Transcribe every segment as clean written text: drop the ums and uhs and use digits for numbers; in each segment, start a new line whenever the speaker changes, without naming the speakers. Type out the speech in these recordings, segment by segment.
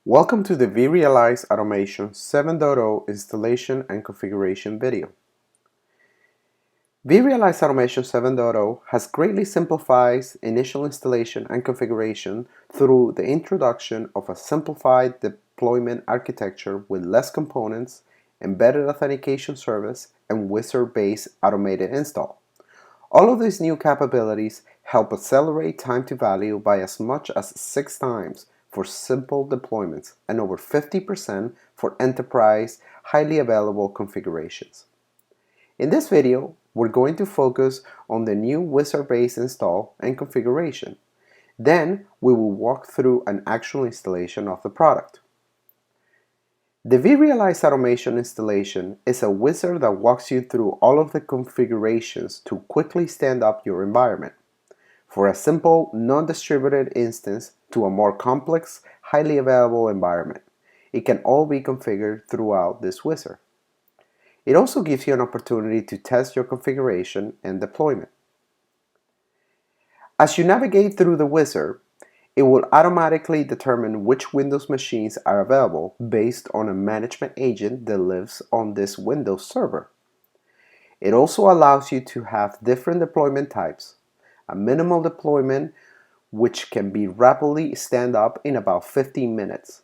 Welcome to the vRealize Automation 7.0 installation and configuration video. vRealize Automation 7.0 has greatly simplified initial installation and configuration through the introduction of a simplified deployment architecture with less components, embedded authentication service, and wizard-based automated install. All of these new capabilities help accelerate time to value by as much as 6 times for simple deployments and over 50% for enterprise highly available configurations. In this video, we're going to focus on the new wizard-based install and configuration. Then we will walk through an actual installation of the product. The vRealize Automation installation is a wizard that walks you through all of the configurations to quickly stand up your environment. For a simple, non-distributed instance to a more complex, highly available environment, it can all be configured throughout this wizard. It also gives you an opportunity to test your configuration and deployment. As you navigate through the wizard, it will automatically determine which Windows machines are available based on a management agent that lives on this Windows server. It also allows you to have different deployment types, a minimal deployment which can be rapidly stand up in about 15 minutes.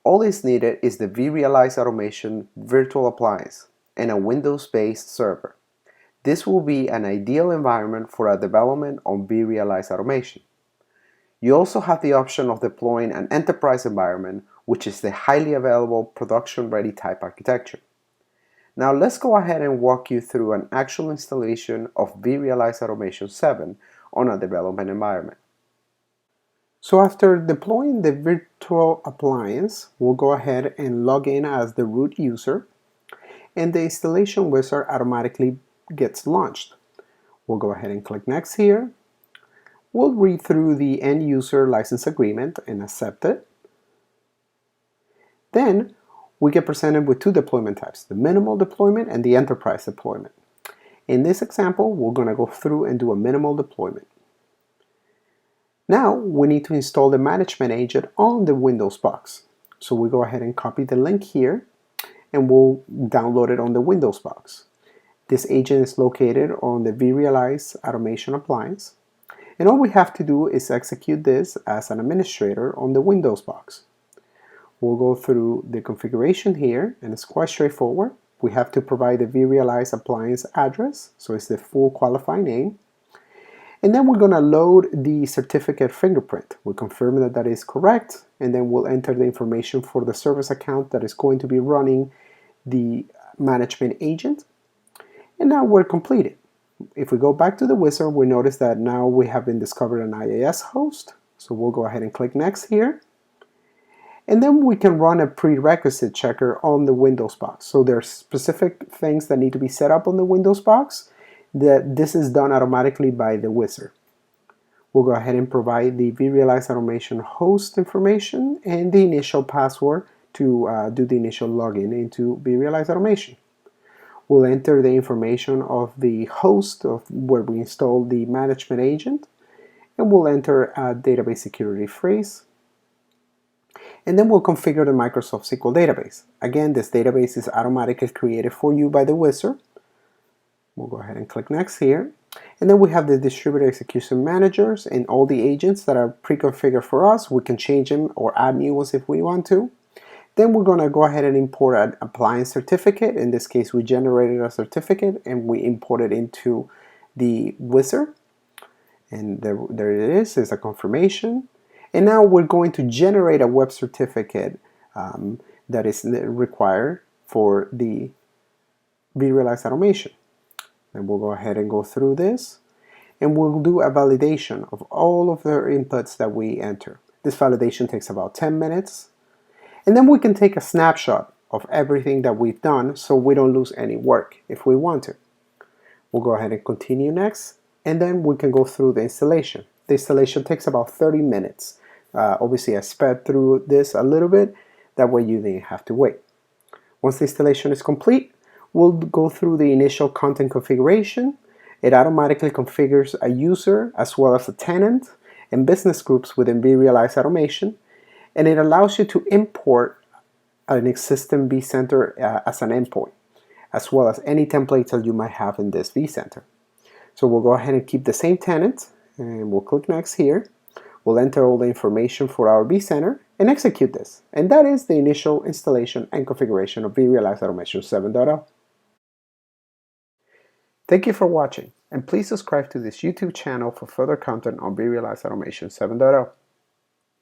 All is needed is the vRealize Automation virtual appliance and a Windows-based server. This will be an ideal environment for a development on vRealize Automation. You also have the option of deploying an enterprise environment, which is the highly available production-ready type architecture. Now let's go ahead and walk you through an actual installation of vRealize Automation 7 on a development environment. So after deploying the virtual appliance, we'll go ahead and log in as the root user, and the installation wizard automatically gets launched. We'll go ahead and click Next here. We'll read through the end user license agreement and accept it. Then we get presented with two deployment types, the minimal deployment and the enterprise deployment. In this example, we're going to go through and do a minimal deployment. Now we need to install the management agent on the Windows box. So we go ahead and copy the link here and we'll download it on the Windows box. This agent is located on the vRealize Automation appliance. And all we have to do is execute this as an administrator on the Windows box. We'll go through the configuration here, and it's quite straightforward. We have to provide the vRealize appliance address, so it's the full qualifying name. And then we're going to load the certificate fingerprint. We'll confirm that that is correct, and then we'll enter the information for the service account that is going to be running the management agent. And now we're completed. If we go back to the wizard, we notice that now we have been discovered an IIS host. So we'll go ahead and click Next here. And then we can run a prerequisite checker on the Windows box. So there are specific things that need to be set up on the Windows box. This is done automatically by the wizard. We'll go ahead and provide the vRealize Automation host information and the initial password to do the initial login into vRealize Automation. We'll enter the information of the host of where we installed the management agent, and we'll enter a database security phrase. And then we'll configure the Microsoft SQL database. Again, this database is automatically created for you by the wizard. We'll go ahead and click Next here. And then we have the distributed execution managers and all the agents that are pre-configured for us. We can change them or add new ones if we want to. Then we're going to go ahead and import an appliance certificate. In this case, we generated a certificate and we import it into the wizard. And there it is, it's a confirmation. And now we're going to generate a web certificate that is required for the vRealize Automation. And we'll go ahead and go through this. And we'll do a validation of all of the inputs that we enter. This validation takes about 10 minutes. And then we can take a snapshot of everything that we've done so we don't lose any work if we want to. We'll go ahead and continue next, and then we can go through the installation. The installation takes about 30 minutes. Obviously I sped through this a little bit, that way you didn't have to wait. Once the installation is complete, we'll go through the initial content configuration. It automatically configures a user as well as a tenant and business groups within vRealize Automation. and it allows you to import an existing vCenter as an endpoint, as well as any templates that you might have in this vCenter. So we'll go ahead and keep the same tenant, and we'll click Next here. We'll enter all the information for our vCenter and execute this. And that is the initial installation and configuration of vRealize Automation 7.0. Thank you for watching, and please subscribe to this YouTube channel for further content on vRealize Automation 7.0.